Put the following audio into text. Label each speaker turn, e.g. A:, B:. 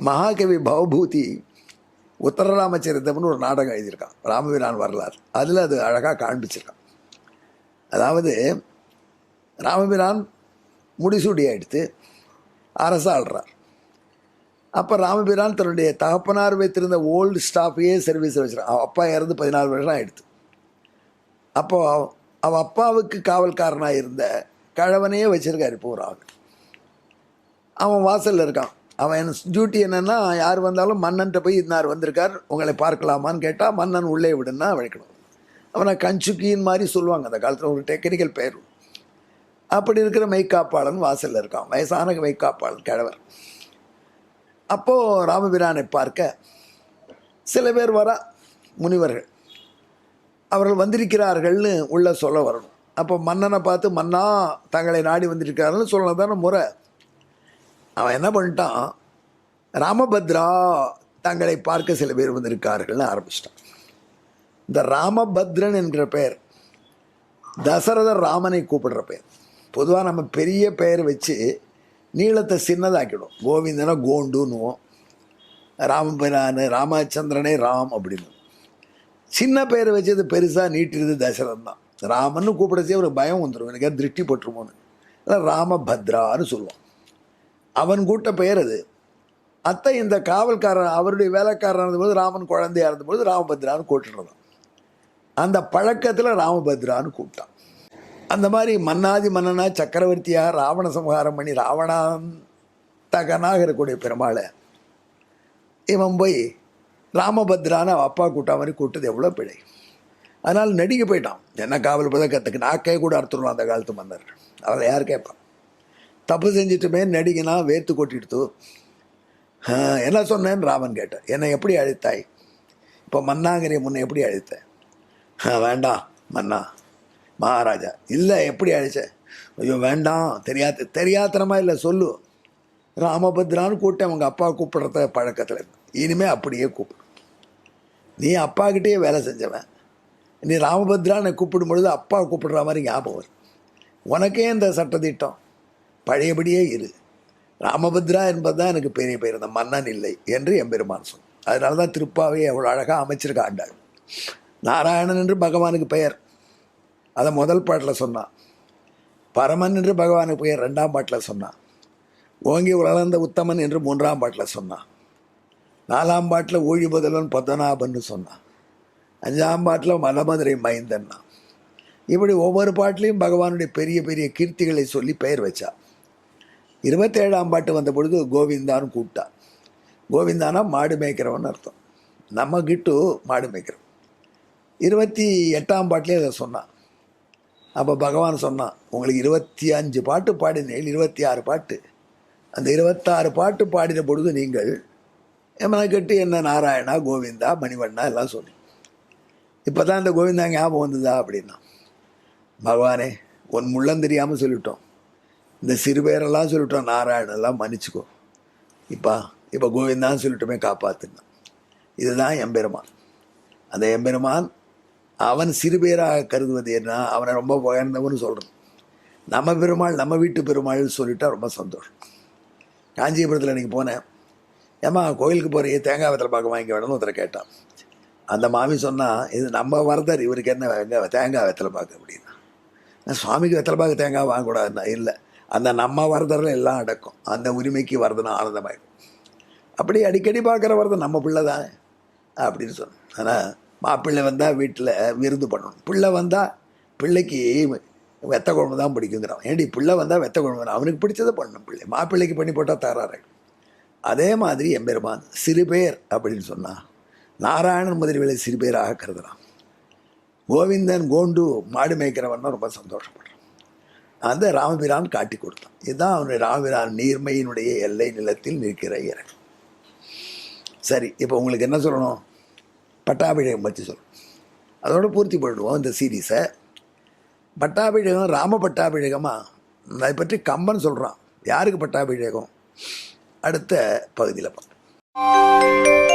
A: மகாகவி பவபூதி உத்தரராமச்சரித்தம்னு ஒரு நாடகம் எழுதியிருக்கான், ராமபிரான் வரலாறு. அதில் அது அழகாக காண்பிச்சிருக்கான். அதாவது ராமபிரான் முடிசூடி எடுத்து அரசாள்றார். அப்போ ராமபிரான் தன்னுடைய தகப்பனார் வைத்திருந்த ஓல்டு ஸ்டாஃபையே சர்வீஸை வச்சுருக்கான். அவன் அப்பா இறந்து 14 வருஷம் ஆகிடுது. அப்போது அவன் அப்பாவுக்கு காவல்காரனாக இருந்த கழவனையே வச்சுருக்காரு இப்போ ஒரு ஆள். அவன் வாசலில் இருக்கான். அவன் டியூட்டி என்னென்னா, யார் வந்தாலும் மன்னன்ட்ட போய் இன்னார் வந்திருக்கார், உங்களை பார்க்கலாமான்னு கேட்டால் மன்னன் உள்ளே விடுன்னா வைக்கணும். அவனை கஞ்சுக்கின்னு மாதிரி சொல்லுவாங்க அந்த காலத்தில், ஒரு டெக்னிக்கல் பெயர். அப்படி இருக்கிற மெய்க்காப்பாளன் வாசலில் இருக்கான், வயசான மெய்க்காப்பாளன் கிழவர். அப்போது ராமபிரானை பார்க்க சில பேர் வரா, முனிவர்கள், அவர்கள் வந்திருக்கிறார்கள்னு உள்ளே சொல்ல வரணும். அப்போ மன்னனை பார்த்து, மன்னா தங்களை நாடி வந்திருக்கிறார்கள்னு சொல்லணும் தானே முறை. அவன் என்ன பண்ணிட்டான், ராமபத்ரா தங்களை பார்க்க சில பேர் வந்திருக்கார்கள்னு ஆரம்பிச்சிட்டான். இந்த ராமபத்ரன் என்கிற பெயர் தசரதர் ராமனை கூப்பிடுற பெயர். பொதுவாக நம்ம பெரிய பெயர் வச்சு நீளத்தை சின்னதாக்கிடும். கோவிந்தனை கோண்டுன்னுவோம், ராமபிரானு ராமச்சந்திரனே ராம் அப்படின்னு. சின்ன பெயரை வச்சது பெருசாக நீட்டிருது தசரதன் தான். ராமன்னு கூப்பிடச்சே ஒரு பயம் வந்துடும், எனக்கு திருஷ்டி போட்டுருமோன்னு. ராமபத்ரான்னு சொல்லுவான். அவன் கூட்ட பெயர் அது. அத்தை இந்த காவல்காரன் அவருடைய வேலைக்காரன் இருந்தபோது, ராமன் குழந்தையாக இருந்தபோது ராமபத்ரான்னு கூட்டுறதான். அந்த பழக்கத்தில் ராமபத்ரான்னு கூப்பிட்டான். அந்த மாதிரி மன்னாதி மன்னனா சக்கரவர்த்தியாக ராவண சம்ஹாரம் பண்ணி ராவணாந்தகனாக இருக்கக்கூடிய பெருமாளை இவன் போய் ராமபத்ரான்னு அப்பா கூட்டா மாதிரி கூட்டது எவ்வளோ பிழை. அதனால் நடிக்க போயிட்டான். என்ன காவல் பதக்கத்துக்கு நாக்கே கூட அறுத்துடணும் அந்த காலத்து மன்னர். அவரை யார் கேட்பான்? தப்பு செஞ்சுட்டுமே நடிகனா வேர்த்து கொட்டிடுத்து. என்ன சொன்னேன்னு ராமன் கேட்டார். என்னை எப்படி அழைத்தாய்? இப்போ மன்னாங்கிற முன்னை எப்படி அழைத்தேன்? வேண்டாம் மன்னா மகாராஜா. இல்லை எப்படி அழைச்ச? ஐயோ வேண்டாம், தெரியாத்தனமா இல்லை சொல்லு. ராமபத்ரான்னு கூப்பிட்டு அவங்க அப்பா கூப்பிடுறத பழக்கத்தில் இருக்கு. இனிமேல் அப்படியே கூப்பிடு. நீ அப்பாக்கிட்டே வேலை செஞ்சவன், நீ ராமபத்ரான்னு கூப்பிடும் பொழுது அப்பா கூப்பிடுற மாதிரி ஞாபகம் வரும். உனக்கே இந்த சட்டத்திட்டம் பழையபடியே இரு. ராமபத்ரா என்பது தான் எனக்கு பெரிய பெயர், அந்த மன்னன் இல்லை என்று எம்பெருமான் சொன்னான். அதனால தான் திருப்பாவையை அவ்வளோ அழகாக அமைச்சிருக்க ஆண்டாள். நாராயணன் என்று பகவானுக்கு பெயர், அதை முதல் பாட்டில் சொன்னான். பரமன் என்று பகவானுக்கு பெயர் 2ஆம் பாட்டில் சொன்னான். ஓங்கி வளர்ந்த உத்தமன் என்று 3ஆம் பாட்டில் சொன்னான். 4ஆம் பாட்டில் ஊழி முதல்வன் பத்மநாபன்னு சொன்னான். 5ஆம் பாட்டில் மலமதுரை மைந்தன்னா. இப்படி ஒவ்வொரு பாட்டிலையும் பகவானுடைய பெரிய பெரிய கீர்த்திகளை சொல்லி பெயர் வச்சா. 27ஆம் பாட்டு வந்த பொழுது கோவிந்தான்னு கூப்பிட்டா. கோவிந்தானா மாடு மேய்க்கிறவன் அர்த்தம். நம்ம கிட்டு மாடு மேய்க்கிறோம். 28ஆம் பாட்டிலே அதை சொன்னான். அப்போ பகவான் சொன்னான், உங்களுக்கு 25 பாட்டு பாடினேன், 26 பாட்டு. அந்த 26 பாட்டு பாடின பொழுது நீங்கள் எமனை கட்டு என்ன நாராயணா கோவிந்தா மணிவண்ணா எல்லாம் சொல்லி, இப்போ தான் இந்த கோவிந்தா ஞாபகம் வந்ததா அப்படின்னா. பகவானே உன் முள்ளம் தெரியாமல் சொல்லிவிட்டோம், இந்த சிறு பேரெல்லாம் சொல்லிவிட்டோம், நாராயணெல்லாம் மன்னிச்சுக்கோ, இப்போ கோவிந்தான்னு சொல்லிட்டோமே காப்பாற்றுனா. இதுதான் எம்பெருமான். அந்த எம்பெருமான் அவன் சிறுபேராக கருதுவது என்ன, அவனை ரொம்ப உயர்ந்தவன்னு சொல்கிறோம். நம்ம பெருமாள் நம்ம வீட்டு பெருமாள்னு சொல்லிட்டா ரொம்ப சந்தோஷம். காஞ்சிபுரத்தில் இன்றைக்கி போனேன். ஏம்மா கோயிலுக்கு போகிற தேங்காய் வெத்தலை பாக்கு வாங்கி வேணும்னு ஒருத்தரை கேட்டான். அந்த மாமி சொன்னால், இது நம்ம வரதர், இவருக்கு என்ன தேங்காய் வெத்தலை பாக்கு அப்படின்னா. சுவாமிக்கு வெத்தலை பாக்கு தேங்காய் வாங்கக்கூடாதுன்னா, இல்லை அந்த நம்ம வரதரில் எல்லாம் அடக்கும், அந்த உரிமைக்கு வரதுன்னா ஆனந்தமாயிருக்கும். அப்படி அடிக்கடி பார்க்குற வரது நம்ம பிள்ளை தானே அப்படின்னு சொன்னேன். ஆனால் மாப்பிள்ளை வந்தால் வீட்டில் விருந்து பண்ணணும், பிள்ளை வந்தால் பிள்ளைக்கு வெத்த குழம்பு தான் பிடிக்குங்கிறான். ஏன்டி பிள்ளை வந்தால் வெத்த குழம்பு, அவனுக்கு பிடிச்சதை பண்ணணும். பிள்ளை மாப்பிள்ளைக்கு பண்ணி போட்டால் தராறாங்க. அதே மாதிரி எம்பெருமான் சிறுபேர் அப்படின்னு சொன்னால் நாராயணன் முதலிகளை சிறுபேராக கருதுகிறான். கோவிந்தன் கோண்டு மாடு மேய்க்கிறவன்னா ரொம்ப சந்தோஷப்படுறான். அந்த ராமபிரான் காட்டி கொடுத்தான். இதுதான் அவனுடைய ராமபிரான் நீர்மையினுடைய எல்லை நிலத்தில் நிற்கிற இறக்கம். சரி, இப்போ உங்களுக்கு என்ன சொல்லணும்? பட்டாபிஷேகம் பற்றி சொல்லணும். அதோடு பூர்த்தி பண்ணிடுவோம் இந்த சீரீஸை. பட்டாபிஷேகம் ராம பட்டாபிஷேகமாக, அதை பற்றி கம்பன் சொல்கிறான். யாருக்கு பட்டாபிஷேகம்? அடுத்த பகுதியில் பார்ப்போம்.